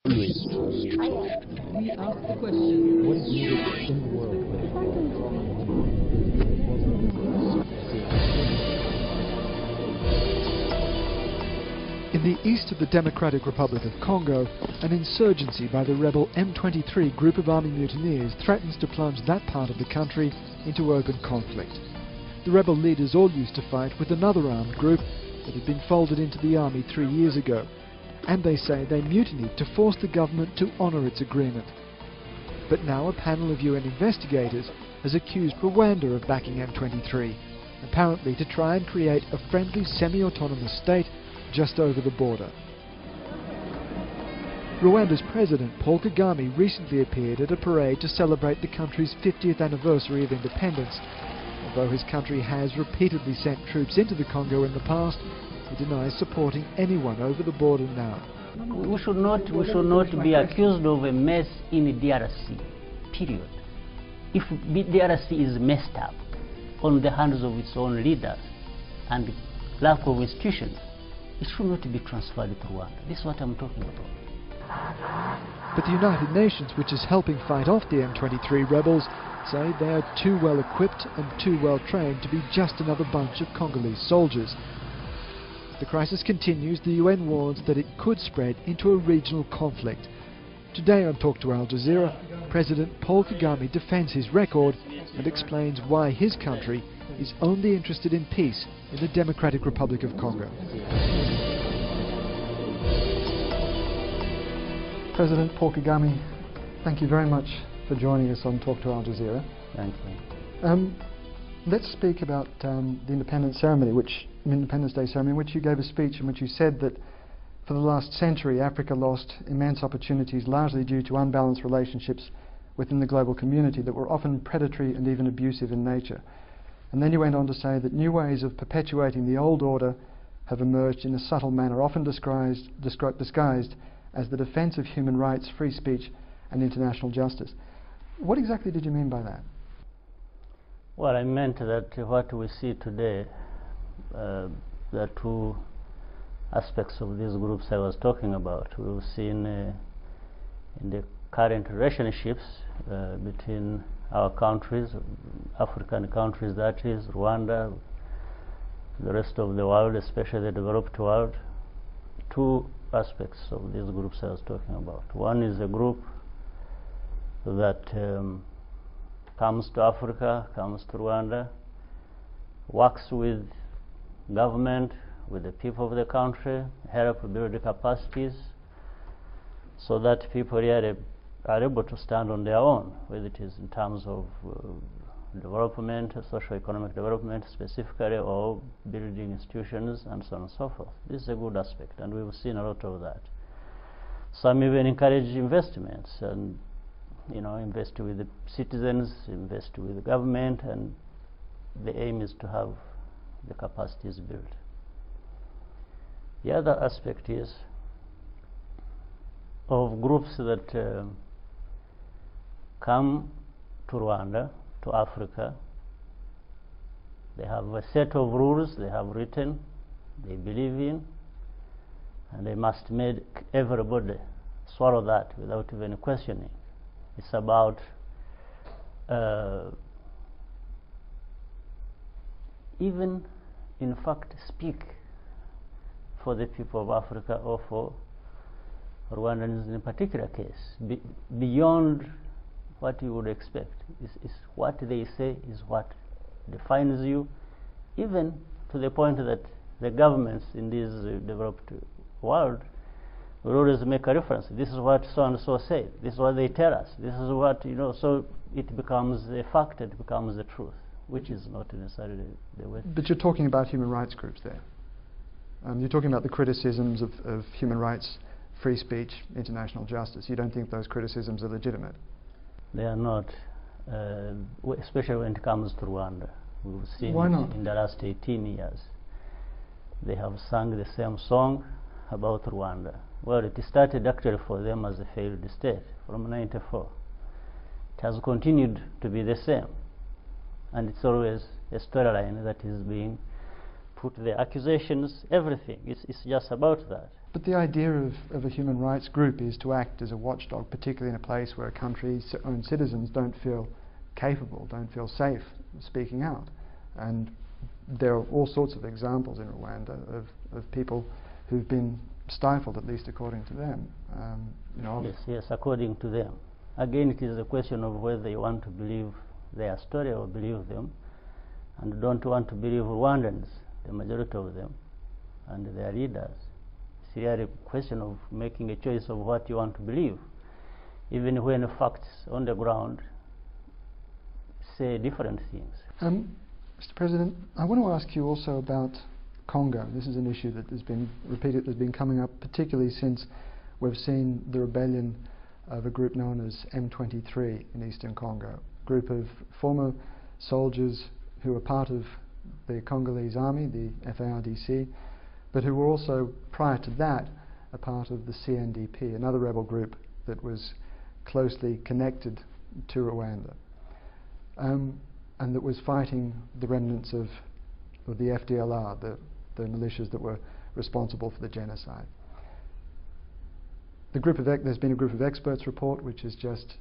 We ask the question, what is needed in the world? In the east of the Democratic Republic of Congo, an insurgency by the rebel M23 group of army mutineers threatens to plunge that part of the country into open conflict. The rebel leaders all used to fight with another armed group that had been folded into the army 3 years ago, and they say they mutinied to force the government to honour its agreement. But now a panel of UN investigators has accused Rwanda of backing M23, apparently to try and create a friendly semi-autonomous state just over the border. Rwanda's President Paul Kagame recently appeared at a parade to celebrate the country's 50th anniversary of independence. Although his country has repeatedly sent troops into the Congo in the past, he denies supporting anyone over the border now. We should not be accused of a mess in DRC, period. If DRC is messed up on the hands of its own leaders and lack of institutions, it should not be transferred to Rwanda. This is what I'm talking about. But the United Nations, which is helping fight off the M23 rebels, say they are too well equipped and too well trained to be just another bunch of Congolese soldiers. If the crisis continues, the UN warns that it could spread into a regional conflict. Today on Talk to Al Jazeera, President Paul Kagame defends his record and explains why his country is only interested in peace in the Democratic Republic of Congo. President Paul Kagame, thank you very much for joining us on Talk to Al Jazeera. Thank you. Let's speak about the Independence Day ceremony, in which you gave a speech in which you said that for the last century Africa lost immense opportunities largely due to unbalanced relationships within the global community that were often predatory and even abusive in nature. And then you went on to say that new ways of perpetuating the old order have emerged in a subtle manner, often disguised as the defence of human rights, free speech and international justice. What exactly did you mean by that? Well, I meant that what we see today, there are two aspects of these groups I was talking about. We've seen in the current relationships between our countries, African countries that is, Rwanda, the rest of the world, especially the developed world, two aspects of these groups I was talking about. One is a group that comes to Africa, comes to Rwanda, works with government, with the people of the country, help build the capacities so that people here are able to stand on their own, whether it is in terms of development, socio-economic development specifically, or building institutions and so on and so forth. This is a good aspect, and we've seen a lot of that. Some even encourage investments and invest with the citizens, invest with the government, and the aim is to have the capacities built. The other aspect is of groups that come to Rwanda, to Africa. They have a set of rules they have written, they believe in, and they must make everybody swallow that without even questioning. It's about even in fact speak for the people of Africa or for Rwandans in a particular case, beyond what you would expect. Is what they say is what defines you, even to the point that the governments in this developed world will always make a reference. This is what so and so said. This is what they tell us. This is what, so it becomes a fact, it becomes the truth, which is not necessarily the way. But you're talking about human rights groups there. You're talking about the criticisms of human rights, free speech, international justice. You don't think those criticisms are legitimate? They are not, especially when it comes to Rwanda. We've seen Why not? In the last 18 years, they have sung the same song about Rwanda. Well, it started actually for them as a failed state from '94. It has continued to be the same, and it's always a storyline that is being put the accusations, everything. It's just about that. But the idea of a human rights group is to act as a watchdog, particularly in a place where a country's own citizens don't feel capable, don't feel safe speaking out. And there are all sorts of examples in Rwanda of people who've been stifled, at least according to them. Yes, according to them. Again, it is a question of whether you want to believe their story or believe them, and don't want to believe Rwandans, the majority of them, and their leaders. It's really a question of making a choice of what you want to believe, even when the facts on the ground say different things. Mr. President, I want to ask you also about Congo. This is an issue that has been repeated, has been coming up particularly since we've seen the rebellion of a group known as M23 in eastern Congo, a group of former soldiers who were part of the Congolese army, the FARDC, but who were also, prior to that, a part of the CNDP, another rebel group that was closely connected to Rwanda, and that was fighting the remnants of the FDLR, the militias that were responsible for the genocide. There's been a group of experts report which has just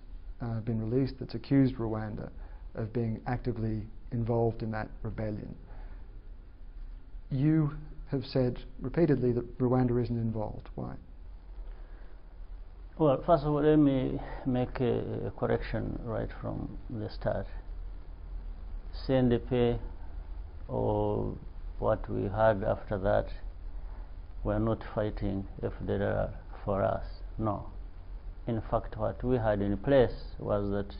been released that's accused Rwanda of being actively involved in that rebellion. You have said repeatedly that Rwanda isn't involved. Why? Well, first of all, let me make a correction right from the start. CNDP, or what we had after that, were not fighting FDLR for us. No. In fact, what we had in place was that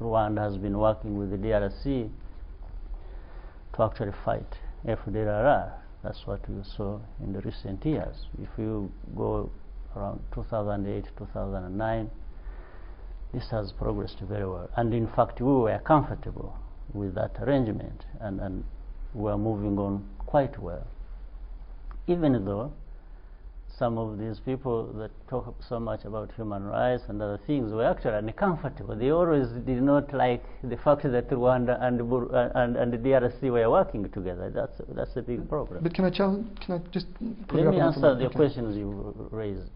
Rwanda has been working with the DRC to actually fight FDLR. That's what we saw in the recent years. If you go around 2008, 2009, this has progressed very well. And in fact, we were comfortable with that arrangement, and we are moving on quite well. Even though some of these people that talk so much about human rights and other things were actually uncomfortable. They always did not like the fact that Rwanda and the DRC were working together. That's a big problem. But can I just let me answer the questions you raised.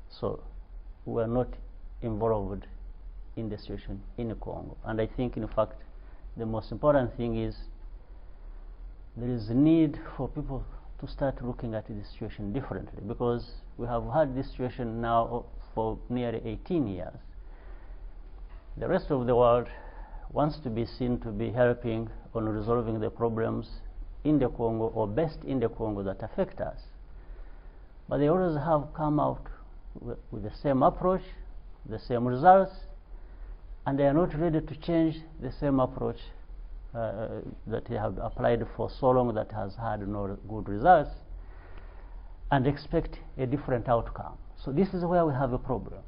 So, we are not involved in the situation in Congo, and I think, in fact, the most important thing is there is a need for people to start looking at the situation differently, because we have had this situation now for nearly 18 years. The rest of the world wants to be seen to be helping on resolving the problems in the Congo, or best in the Congo, that affect us. But they always have come out with the same approach, the same results, and they are not ready to change the same approach that they have applied for so long, that has had no good results, and expect a different outcome. So this is where we have a problem.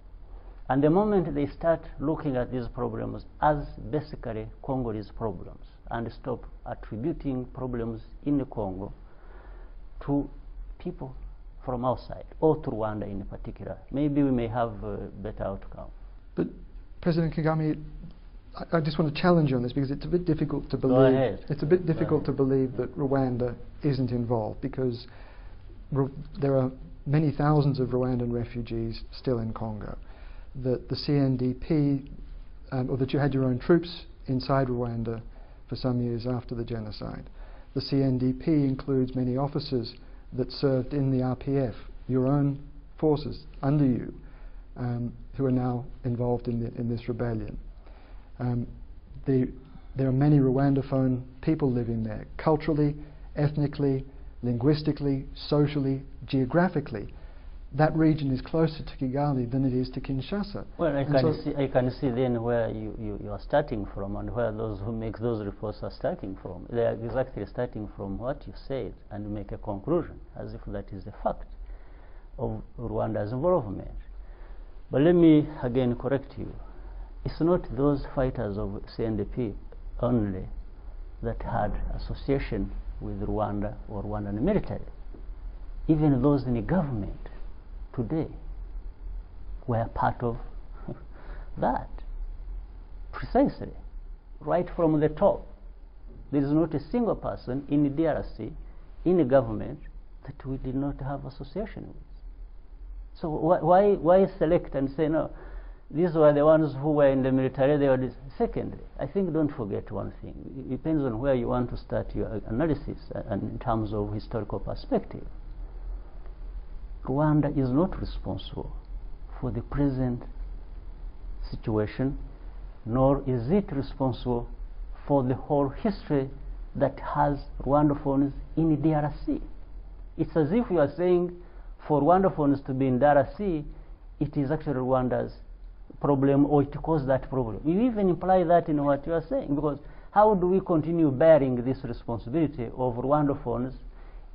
And the moment they start looking at these problems as basically Congolese problems, and stop attributing problems in the Congo to people from outside, or to Rwanda in particular, maybe we may have a better outcome. But President Kagame, I just want to challenge you on this, because it's a bit difficult to believe. Go ahead. It's a bit difficult to believe that Rwanda isn't involved, because there are many thousands of Rwandan refugees still in Congo. That the CNDP, or that you had your own troops inside Rwanda for some years after the genocide. The CNDP includes many officers that served in the RPF, your own forces under you, who are now involved in this rebellion. There are many Rwandophone people living there, culturally, ethnically, linguistically, socially, geographically. That region is closer to Kigali than it is to Kinshasa. Well, I can see then where you are starting from, and where those who make those reports are starting from. They are exactly starting from what you said, and make a conclusion as if that is the fact of Rwanda's involvement. But let me again correct you. It's not those fighters of CNDP only that had association with Rwanda or Rwandan military. Even those in the government today were part of that, precisely, right from the top. There is not a single person in the DRC, in the government, that we did not have association with. So why select and say, no, these were the ones who were in the military, they were this. Secondly, I think don't forget one thing. It depends on where you want to start your analysis and in terms of historical perspective. Rwanda is not responsible for the present situation, nor is it responsible for the whole history that has Rwandophones in the DRC. It's as if you are saying for Rwandophones to be in DRC, it is actually Rwanda's problem, or it caused that problem. You even imply that in what you are saying, because how do we continue bearing this responsibility of Rwandophones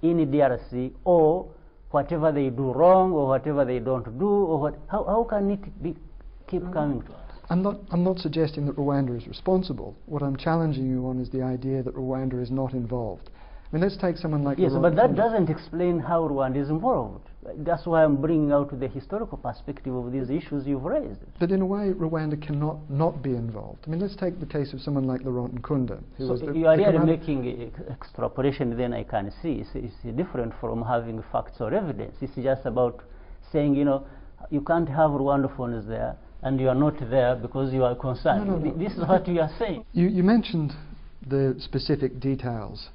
in the DRC, or whatever they do wrong, or whatever they don't do, or how can it keep coming to us? I'm not suggesting that Rwanda is responsible. What I'm challenging you on is the idea that Rwanda is not involved. I mean, let's take someone like yes, Rwanda. But that doesn't explain how Rwanda is involved. That's why I'm bringing out the historical perspective of these issues you've raised. But in a way, Rwanda cannot not be involved. I mean, let's take the case of someone like Laurent Nkunda. So you are really making extrapolation, then I can see. It's different from having facts or evidence. It's just about saying, you know, you can't have Rwandophones there, and you are not there because you are concerned. No. This is what you are saying. You mentioned the specific details,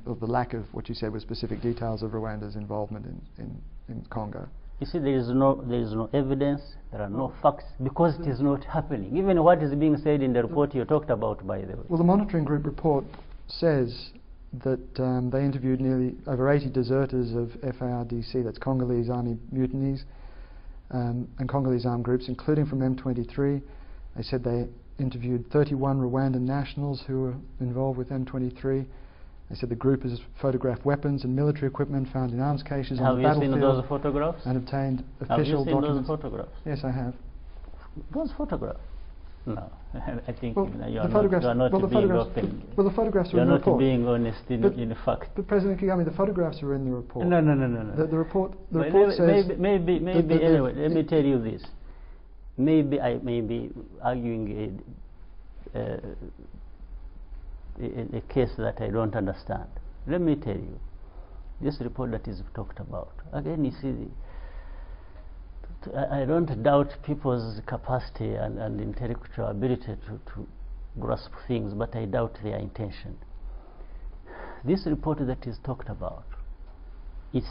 or the lack of what you said was specific details of Rwanda's involvement in Congo. You see, there is no evidence, there are no facts, because it is not happening. Even what is being said in the report you talked about, by the way. Well, the monitoring group report says that they interviewed nearly over 80 deserters of FARDC, that's Congolese army mutinies, and Congolese armed groups, including from M23. They said they interviewed 31 Rwandan nationals who were involved with M23. They said the group has photographed weapons and military equipment found in arms caches on the battlefield. Have you seen those photographs? And obtained official documents. Have you seen documents. those photographs? Yes, I have. Those photographs? No, I think well, you are not being open. Well, the photographs are in the report. You're not being honest in fact. But President Kagame, the photographs are in the report. No. The report says... Maybe anyway, let me tell you this. Maybe I may be arguing a case that I don't understand. Let me tell you, this report that is talked about, again, you see, I don't doubt people's capacity and intellectual ability to grasp things, but I doubt their intention. This report that is talked about, it's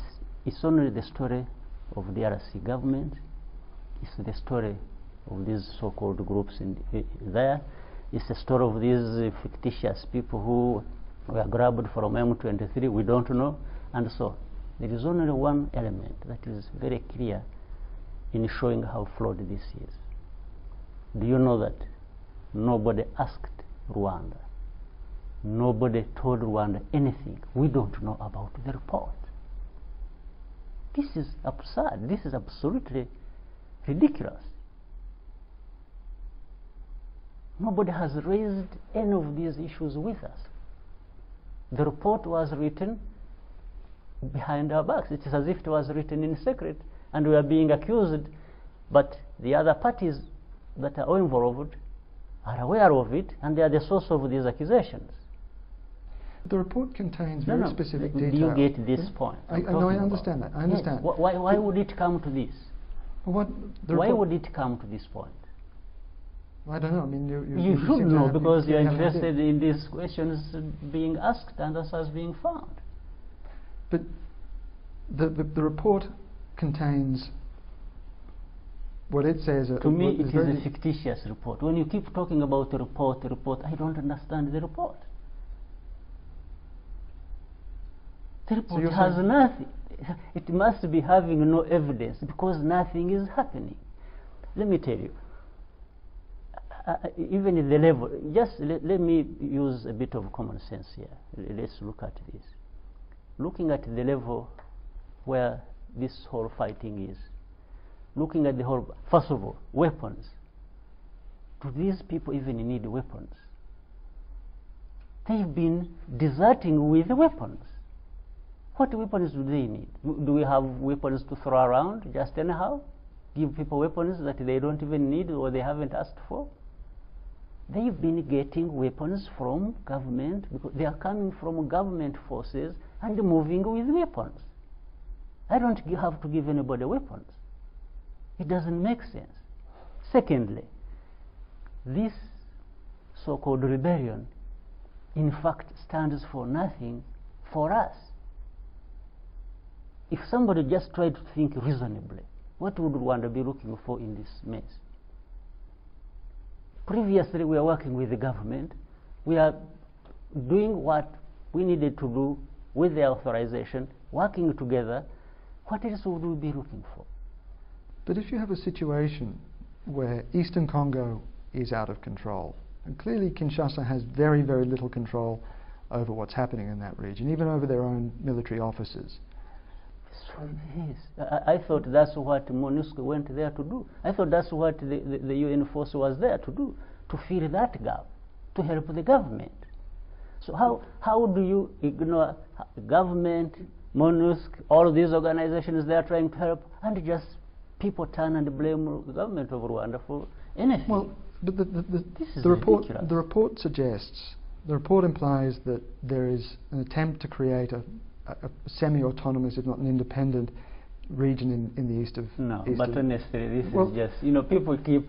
only the story of the DRC government, it's the story of these so-called groups there. It's the story of these fictitious people who were grabbed from M23, we don't know, and so on. There is only one element that is very clear in showing how flawed this is. Do you know that nobody asked Rwanda? Nobody told Rwanda anything. We don't know about the report. This is absurd. This is absolutely ridiculous. Nobody has raised any of these issues with us. The report was written behind our backs. It is as if it was written in secret, and we are being accused, but the other parties that are involved are aware of it, and they are the source of these accusations. The report contains very specific details. Do you get this point? I understand that. I understand. Yes. Why would it come to this? Why would it come to this point? I don't know. I mean, you should know, because you are interested in these questions being asked and answers being found. But the report contains what it says. To me, it is a fictitious report. When you keep talking about the report, I don't understand the report. The report has nothing. It must be having no evidence, because nothing is happening. Let me tell you. Even at the level, just let me use a bit of common sense here. Let's look at this. Looking at the level where this whole fighting is, looking at the whole, first of all, weapons. Do these people even need weapons? They've been deserting with weapons. What weapons do they need? Do we have weapons to throw around just anyhow? Give people weapons that they don't even need or they haven't asked for? they've been getting weapons from government, because they are coming from government forces and moving with weapons. I don't have to give anybody weapons. It doesn't make sense. Secondly, this so-called rebellion in fact stands for nothing for us. If somebody just tried to think reasonably, what would Rwanda be looking for in this mess? Previously, we are working with the government. We are doing what we needed to do with the authorization, working together. What else would we be looking for? But if you have a situation where Eastern Congo is out of control, and clearly Kinshasa has very, very little control over what's happening in that region, even over their own military officers. Yes. I thought that's what MONUSCO went there to do. I thought that's what the UN force was there to do, to fill that gap, to help the government. So how do you ignore government, MONUSCO, all these organizations they are trying to help, and just people turn and blame the government of Rwanda for anything? Well, but this is the report ridiculous. the report implies that there is an attempt to create a semi-autonomous, if not an independent, region in the east of. No, east but of honestly, this well, is just people keep.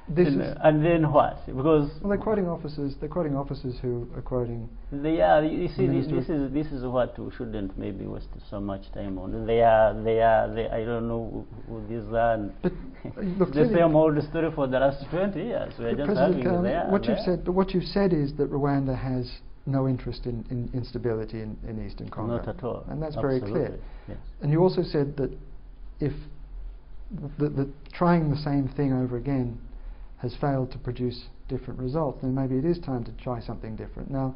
this is, and then what? Because they're quoting officers. They're quoting officers who are quoting. They are. You see, Minister. this is what we shouldn't maybe waste so much time on. They are. I don't know who these are. And But look, the same old story for the last 20 years. We're just President having Kagame, what you've said is that Rwanda has no interest in instability in Eastern Congo. Not at all. And that's Absolutely. very clear. Yes. And you also said that if the trying the same thing over again has failed to produce different results, then maybe it is time to try something different. Now,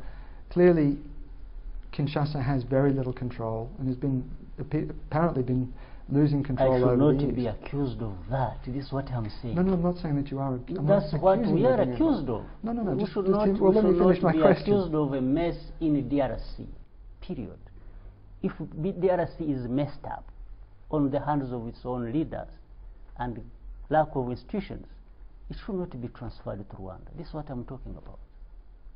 clearly, Kinshasa has very little control and has been apparently been losing control over the I should not east. be accused of that. This is what I'm saying. No, I'm not saying that you are. That's what we are accused of. No. We Just, should just not, well, let me finish my be question. accused of a mess in DRC. Period. If DRC is messed up on the hands of its own leaders and lack of institutions, it should not be transferred to Rwanda. This is what I'm talking about.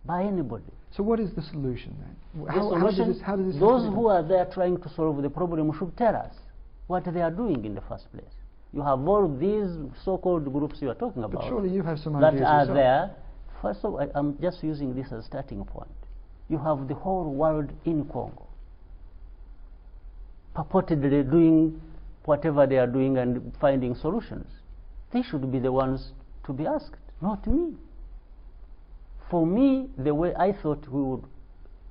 By anybody. So what is the solution then? The solution, how does this those who are there trying to solve the problem should tell us what they are doing in the first place. You have all these so-called groups you are talking about. But surely you have some that ideas are yourself. there. First of all, I'm just using this as a starting point. You have the whole world in Congo purportedly doing whatever they are doing and finding solutions. They should be the ones to be asked, not me. For me, the way I thought we would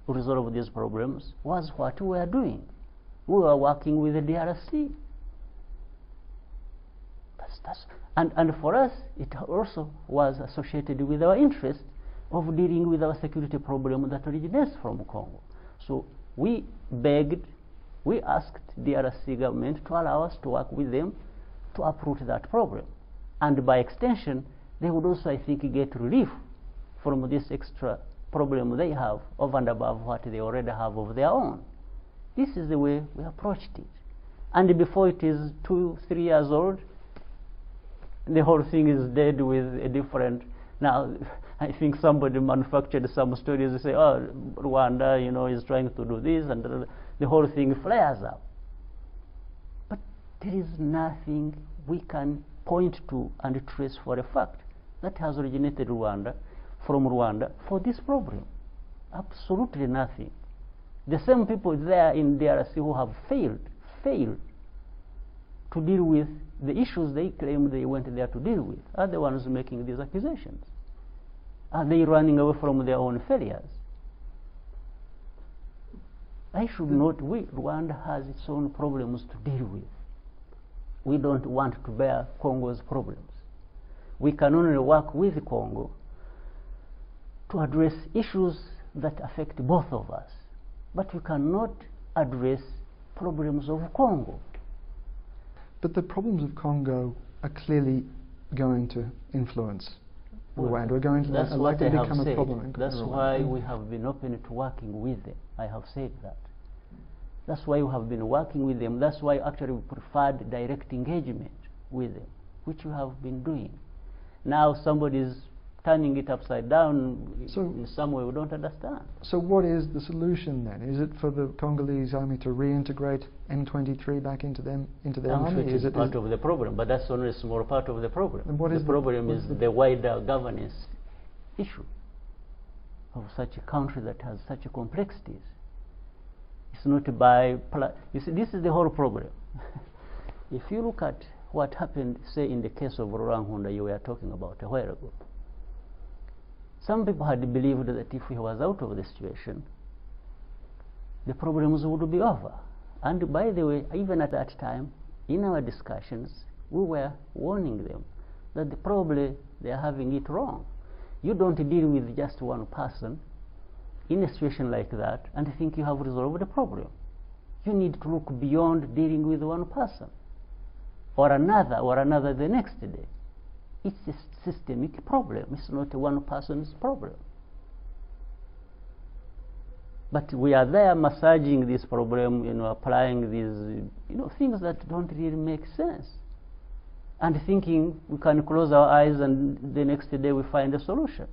resolve these problems was what we were doing. We were working with the DRC. And for us, it also was associated with our interest of dealing with our security problem that originates from Congo. So we asked the DRC government to allow us to work with them to uproot that problem. And by extension, they would also, I think, get relief from this extra problem they have over and above what they already have of their own. This is the way we approached it. And before it is 2-3 years old, the whole thing is dead with a different. Now, I think somebody manufactured some stories. They say, "Oh, Rwanda, is trying to do this," and the whole thing flares up. But there is nothing we can point to and trace for a fact that has originated from Rwanda for this problem. Absolutely nothing. The same people there in DRC who have failed to deal with the issues they claim they went there to deal with are the ones making these accusations. Are they running away from their own failures? Rwanda has its own problems to deal with. We don't want to bear Congo's problems. We can only work with Congo to address issues that affect both of us. But we cannot address problems of Congo. But the problems of Congo are clearly going to influence Rwanda. We're going to likely become a problem in That's Rwanda. why we have been open to working with them. I have said that. That's why we have been working with them. That's why actually we preferred direct engagement with them, which we have been doing. Now somebody is turning it upside down So- in some way we don't understand. So what is the solution then? Is it for the Congolese army to reintegrate M23 back into their I'm army? sure it is part of the problem, but that's only a small part of the problem. And what The is the- problem what is is the- the wider governance issue of such a country that has such complexities. It's not by you see, this is the whole problem. If you look at what happened, say, in the case of Rwanda you were talking about a while ago, some people had believed that if he was out of the situation, the problems would be over. And by the way, even at that time, in our discussions, we were warning them that probably they are having it wrong. You don't deal with just one person in a situation like that and think you have resolved the problem. You need to look beyond dealing with one person or another the next day. It's a systemic problem. It's not a one person's problem. But we are there massaging this problem, applying these, things that don't really make sense, and thinking we can close our eyes and the next day we find a solution.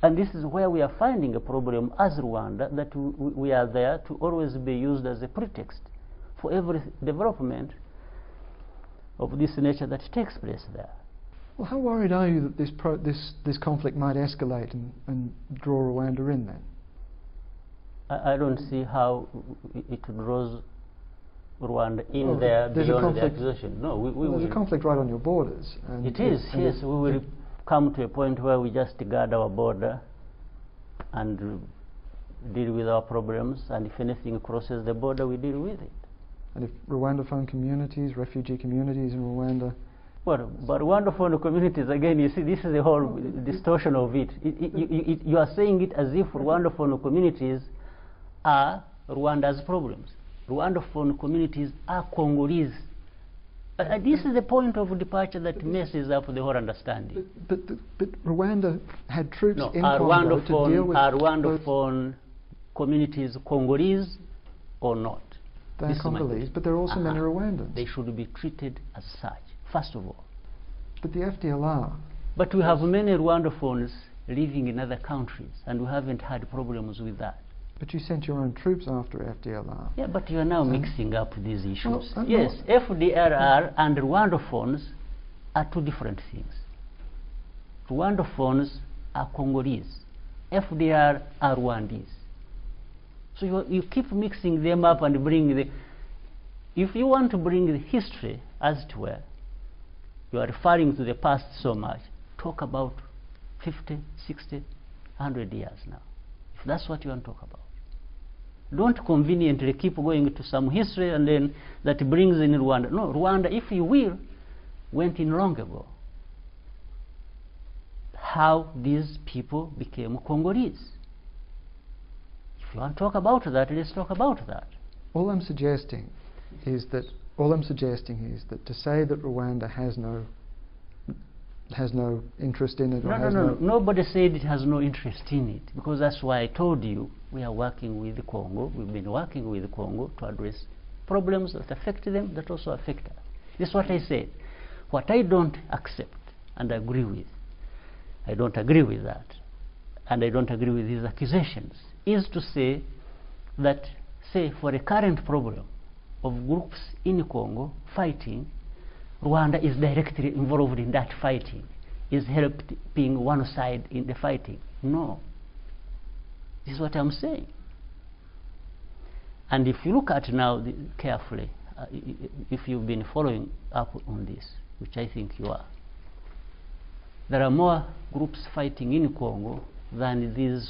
And this is where we are finding a problem as Rwanda, that we are there to always be used as a pretext for every development of this nature that takes place there. Well, how worried are you that this conflict might escalate and draw Rwanda in then? I don't see how it draws Rwanda in Well, there there's a beyond the conflict- accusation. No, we There's will. a conflict right on your borders. And It is, and yes. We will come to a point where we just guard our border and deal with our problems, and if anything crosses the border, we deal with it. And if Rwandophone communities, refugee communities in Rwanda... But Rwandophone communities, again, you see, this is the whole distortion of it. You are saying it as if Rwandophone communities are Rwanda's problems. Rwandophone communities are Congolese. This is the point of departure that messes up the whole understanding. But Rwanda had troops No, in are Congo to deal with... Rwandophone communities Congolese or not? They're This is my Congolese, question. but there are also many Rwandans. They should be treated as such, first of all. But the FDLR... But we have many Rwandophones living in other countries, and we haven't had problems with that. But you sent your own troops after FDLR. Yeah, but you are now mixing up these issues. Well, Yes, FDLR and Rwandophones are two different things. Rwandophones are Congolese. FDLR are Rwandese. So you keep mixing them up and bring the... If you want to bring the history, as it were, you are referring to the past so much, talk about 50, 60, 100 years now. If that's what you want to talk about. Don't conveniently keep going to some history and then that brings in Rwanda. No, Rwanda, if you will, went in long ago. How these people became Congolese. If you want to talk about that, let's talk about that. All I'm suggesting is that to say that Rwanda has no interest in it, No. Nobody said it has no interest in it, because that's why I told you we are working with Congo. We've been working with Congo to address problems that affect them, that also affect us. This is what I said. What I don't accept and agree with, I don't agree with that, and I don't agree with these accusations, is to say that, say, for a current problem of groups in Congo fighting, Rwanda is directly involved in that fighting, is helping one side in the fighting. No. This is what I'm saying. And if you look at now carefully, if you've been following up on this, which I think you are, there are more groups fighting in Congo than these